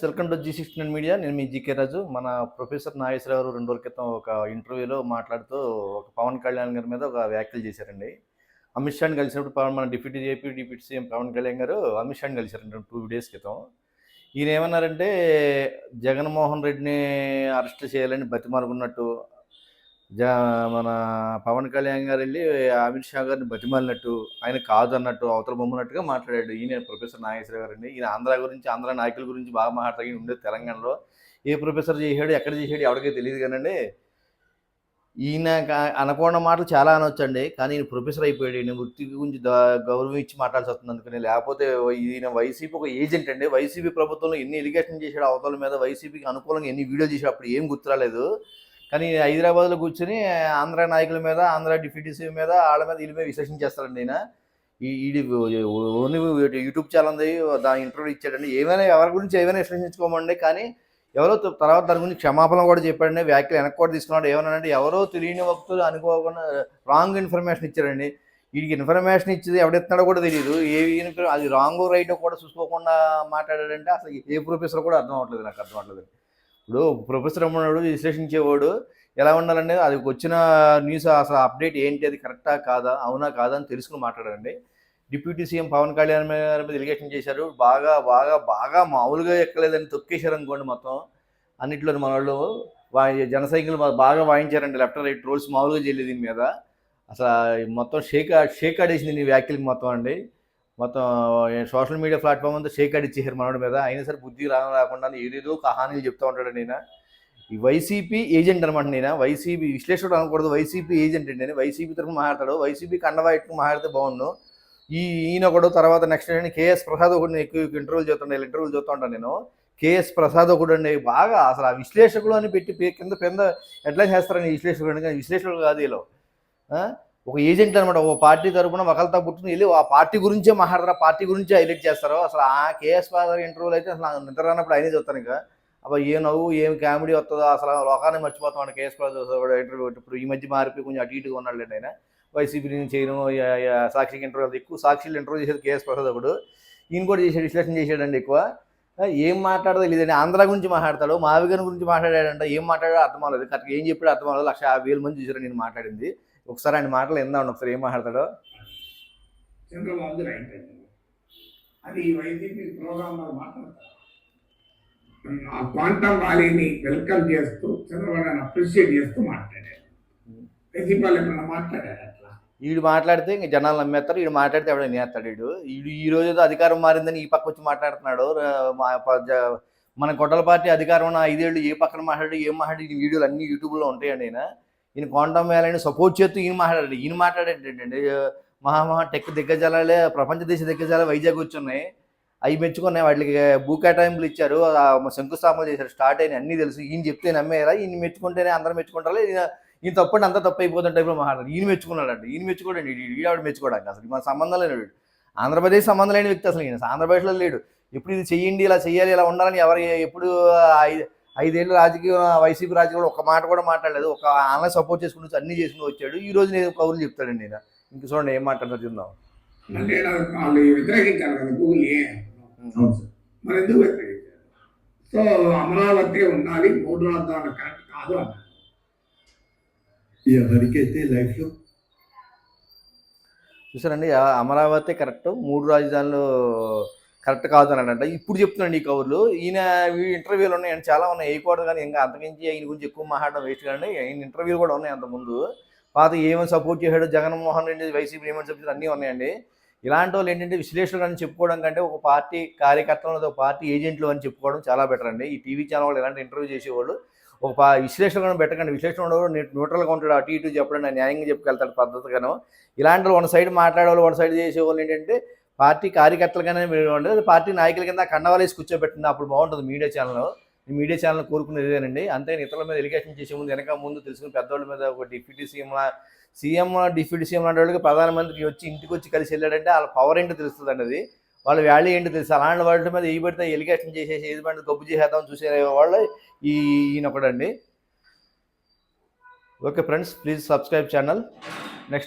Welcome to G69 media. నేను మీ GK రాజు. మన professor Nageswararao గారు 2 రోజుల క్రితం ఒక ఇంటర్వ్యూలో మాట్లాడుతూ ఒక పవన్ కళ్యాణ్ గారి మీద ఒక వ్యాఖ్యలు చేశారండి. అమిత్ షాని కలిసినప్పుడు మన డిప్యూటీ సీఎం పవన్ కళ్యాణ్ గారు అమిత్ షాని కలిశారండి 2 డేస్ క్రితం. ఈయన ఏమన్నారంటే జగన్మోహన్ రెడ్డిని అరెస్ట్ చేయాలని బతిమాలుకున్నట్టు, మన పవన్ కళ్యాణ్ గారు వెళ్ళి అమిత్ షా గారిని బతిమాలినట్టు, ఆయన కాదన్నట్టు, అవతల బొమ్మన్నట్టుగా మాట్లాడాడు. ఈయన ప్రొఫెసర్ నాగేశ్వర గారు అండి. ఈయన ఆంధ్ర నాయకుల గురించి బాగా మాట్లాడతాయి ఉండేది తెలంగాణలో. ఏ ప్రొఫెసర్ చేశాడు, ఎక్కడ చేశాడు ఎవరికీ తెలియదు కానండి. ఈయన అనకూడని మాటలు చాలా అనొచ్చండి, కానీ ఈయన ప్రొఫెసర్ అయిపోయాడు. ఈయన వృత్తి గురించి గౌరవం ఇచ్చి మాట్లాడాల్సి వస్తుంది అందుకని. లేకపోతే ఈయన వైసీపీ ఒక ఏజెంట్ అండి. వైసీపీ ప్రభుత్వంలో ఎన్ని ఎలిగేషన్ చేశాడు అవతల మీద, వైసీపీకి అనుకూలంగా ఎన్ని వీడియోలు చేశాడు అప్పుడు ఏం గుర్తురాలేదు. కానీ హైదరాబాద్లో కూర్చొని ఆంధ్ర నాయకుల మీద, ఆంధ్ర డిప్యూటీ సీఎం మీద, వాళ్ళ మీద వీళ్ళ మీద విశ్లేషణ చేస్తారండి ఆయన. ఓన్లీ యూట్యూబ్ ఛానల్ దాని ఇంటర్వ్యూ ఇచ్చాడండి. ఎవరి గురించి ఏమైనా విశ్లేషించుకోమండి, కానీ ఎవరో తర్వాత దాని గురించి క్షమాపణ కూడా చెప్పాడండి. వ్యాఖ్యలు వెనక్కి కూడా తీసుకున్నాడు. ఏమన్నాడంటే ఎవరో తెలియని వ్యక్తులు అనుకోకుండా రాంగ్ ఇన్ఫర్మేషన్ ఇచ్చారండి. వీడికి ఇన్ఫర్మేషన్ ఇచ్చేది ఎవడెత్తున్నాడో కూడా తెలియదు. అది రాంగ్ రైట్ కూడా చూసుకోకుండా మాట్లాడాడంటే అసలు ఏ ప్రొఫెసర్ కూడా నాకు అర్థం అవ్వట్లేదు. ఇప్పుడు ప్రొఫెసర్ అమ్మన్నాడు విశ్లేషించేవాడు ఎలా ఉండాలంటే అది వచ్చిన న్యూస్ అసలు అప్డేట్ ఏంటి, అది కరెక్టా కాదా, అవునా కాదా అని తెలుసుకుని మాట్లాడారండి. డిప్యూటీ సీఎం పవన్ కళ్యాణ్ గారి మీద ఎలిగేషన్ చేశారు. బాగా బాగా బాగా మామూలుగా ఎక్కలేదని తొక్కేశారు అనుకోండి. మొత్తం అన్నింటిలో మన వాళ్ళు జన సైకిల్ బాగా వాయించారండి. లెఫ్ట్ రైట్ ట్రోల్స్ మామూలుగా చేయలేదు దీని మీద. అసలు మొత్తం షేక్ ఆడేసింది ఈ వ్యాఖ్యలకి మొత్తం అండి. మొత్తం సోషల్ మీడియా ప్లాట్ఫామ్ అంతా షేక్ ఆడిచ్చేసారు మనోడి మీద. అయినా సరే బుద్ధి రాకుండా ఏదేదో కహానీలు చెప్తూ ఉంటాడండి నేను. ఈ వైసీపీ ఏజెంట్ అనమాట. నేను వైసీపీ విశ్లేషకుడు అనకూడదు, వైసీపీ ఏజెంట్ అండి. నేను వైసీపీ తరఫున మాట్లాడతాడు. వైసీపీ కండవా ఎట్టుకుని మాట్లాడితే బాగుండు. ఈయన ఒకడు, తర్వాత నెక్స్ట్ ఏంటంటే కేఎస్ ప్రసాద్ ఒకటి ఎక్కువ ఇంటర్వ్యూలు చూస్తూ ఉంటాను నేను. కేఎస్ ప్రసాద్ ఒకడు అండి. బాగా అసలు ఆ విశ్లేషకుడు అని పెట్టి కింద ఎట్లా చేస్తారని విశ్లేషకుడు, కానీ విశ్లేషకుడు కాదు వీళ్ళు. ఒక ఏజెంట్ అనమాట. ఒక పార్టీ తరపున ఒకరితో పుట్టుకుని వెళ్ళి ఆ పార్టీ గురించే మాట్లాడతారు, ఆ పార్టీ గురించే హైలైట్ చేస్తారు. అసలు ఆ కేఎస్ ప్రసాద్ ఇంటర్వ్యూలు అయితే అసలు నిద్ర రానప్పుడు అయినా చూస్తాను. ఇక అబ్బా ఏ నవ్వు ఏం కామెడీ వస్తుందో, అసలు లోకాన్ని మర్చిపోతాం కేఎస్ ప్రసాద్ ఇంటర్వ్యూ. ఇప్పుడు ఈ మధ్య మారిపోయి కొంచెం అటు ఇటుగా ఉన్నాడు ఆయన. వైసీపీ నుంచి చేయను, సాక్షికి ఇంటర్వ్యూ ఎక్కువ, సాక్షిలో ఇంటర్వ్యూ చేసేది కేఎస్ ప్రసాద్ ఒకడు. ఈయన కూడా విశ్లేషణ చేశాడండి ఎక్కువ. ఏం మాట్లాడదో తెలియదండి. ఆంధ్ర గురించి మాట్లాడతాడు, మావిగన్ గురించి మాట్లాడాడంట. ఏం మాట్లాడాడో అర్థం అవ్వలేదు, కరెక్ట్గా ఏం చెప్పాడో అర్థం అవ్వలేదు. 150,000 మంది చూసారు నేను మాట్లాడింది. ఒకసారి ఆయన మాటలు ఎందామండి, ఒకసారి ఏం మాట్లాడతాడో. చంద్రబాబు రైట్ అది వైసీపీ ప్రోగ్రామ్ మాట్లాడతారు. క్వాంటమ్ ర్యాలీని వెల్కమ్ చేస్తూ చంద్రబాబు అప్రిషియేట్ చేస్తూ మాట్లాడారు. వైసీపీ వాళ్ళు ఎప్పుడైనా మాట్లాడారు అట్లా? వీడు మాట్లాడితే ఇంక జనాలు నమ్మేస్తారు, వీడు మాట్లాడితే ఎవడైనా నేస్తాడు. వీడు ఈ రోజు అధికారం మారిందని ఈ పక్క వచ్చి మాట్లాడుతున్నాడు. మన కొట్టల పార్టీ అధికారం ఉన్న 5 ఏళ్ళు ఏ పక్కన మాట్లాడి ఏం మాట్లాడి వీడియోలు అన్ని యూట్యూబ్లో ఉంటాయండి. ఈయన క్వాంటమ్ వ్యాలీని సపోర్ట్ చేస్తూ ఈయన మాట్లాడేటండి. మహా టెక్ దిగ్గజాలే, ప్రపంచ దేశ దిగ్గజాలు వైజాగ్ వచ్చున్నాయి, అవి మెచ్చుకున్నాయి. వాటికి భూ కేటాయింపులు ఇచ్చారు, శంకుస్థాపన చేశారు, స్టార్ట్ అయినాయి, అన్నీ తెలుసు. ఈయన చెప్తే నమ్మేరా? ఈయన మెచ్చుకుంటేనే అందరూ మెచ్చుకుంటారా? ఈయన తప్పండి అంతా తప్పు అయిపోతుంటే టైప్లో మాట్లాడారు. ఈయన మెచ్చుకున్నాడండి. ఈయన మెచ్చుకోడండి, ఈవిడ మెచ్చుకోవడానికి అసలు మన సంబంధం లేడు. ఆంధ్రప్రదేశ్ సంబంధం లేని వ్యక్తి అసలు. ఈయన ఆంధ్రప్రదేశ్లో లేడు. ఎప్పుడు ఇది చెయ్యండి, ఇలా చెయ్యాలి, ఇలా ఉండాలని ఎప్పుడు 5 ఏళ్ళు వైసీపీ రాజకీయంలో ఒక మాట కూడా మాట్లాడలేదు. ఒక ఆన్లైన్ సపోర్ట్ చేసుకుంటూ అన్ని చేసుకుని వచ్చాడు. ఈ రోజు నేను కౌరులు చెప్తాడండి నేను. ఇంక చూడండి ఏం మాట్లాడతారు చూద్దాం. అంటే వాళ్ళు వ్యతిరేకించారు కదా గూగుల్, మరి ఎందుకు వ్యతిరేకించారు? సో అమరావతి ఉండాలి, 3 రాజధానులు కరెక్ట్ కాదు అన్నారు. ఎవరికైతే లైఫ్లో చూసారండి, అమరావతి కరెక్ట్, 3 రాజధానులు కరెక్ట్ కాదు అని అంట. ఇప్పుడు చెప్తున్నాండి ఈ కవర్లు. ఈయన ఇంటర్వ్యూలు ఉన్నాయండి, చాలా ఉన్నాయి, వేయకూడదు. కానీ ఇంకా అంతకించి ఆయన గురించి ఎక్కువ మాట్లాడడం వేస్ట్ కానీ ఆయన ఇంటర్వ్యూలు కూడా ఉన్నాయి అంతకుముందు. పాత ఏమని సపోర్ట్ చేశాడు జగన్మోహన్ రెడ్డి, వైసీపీ ఏమని సపోర్ట్ అన్నీ ఉన్నాయండి. ఇలాంటి వాళ్ళు ఏంటంటే విశ్లేషకులు అని చెప్పుకోవడం కంటే ఒక పార్టీ కార్యకర్తలు, ఒక పార్టీ ఏజెంట్లు అని చెప్పుకోవడం చాలా బెటర్ అండి. ఈ టీవీ ఛానల్ వాళ్ళు ఇలాంటి ఇంటర్వ్యూ చేసేవాళ్ళు ఒక విశ్లేషకులను పెట్టకండి. విశ్లేషణ న్యూట్రల్గా ఉంటాడు, అటు ఇటు చెప్పడం న్యాయంగా చెప్పుకెళ్తాడు పద్ధతిగాను. ఇలాంటి వన్ సైడ్ మాట్లాడేవాళ్ళు, వన్ సైడ్ చేసేవాళ్ళు ఏంటంటే పార్టీ కార్యకర్తలుగానే ఉండదు, పార్టీ నాయకుల కింద కండవాలేసి కూర్చోబెట్టింది, అప్పుడు బాగుంటుంది మీడియా ఛానల్. ఈ మీడియా ఛానల్ కోరుకునేది ఇదేనండి. అంతే ఇతరుల మీద ఎలిగేషన్ చేసే ముందు వెనక ముందు తెలుసుకుని పెద్దవాళ్ళ మీద ఒక డిప్యూటీ సీఎం లాంటి వాళ్ళకి ప్రధానమంత్రికి వచ్చి ఇంటికి వచ్చి కలిసి వెళ్ళాడంటే వాళ్ళ పవర్ ఏంటో తెలుస్తుంది అండి. అది వాళ్ళ వాల్యూ ఏంటో తెలుసు. అలాంటి వాళ్ళ మీద ఏ పడితే ఎలిగేషన్ చేసేసి ఏది పడితే గబ్బు చేసేద్దామని చూసే వాళ్ళు ఈయన ఒకడండి. Okay friends, please subscribe channel. Next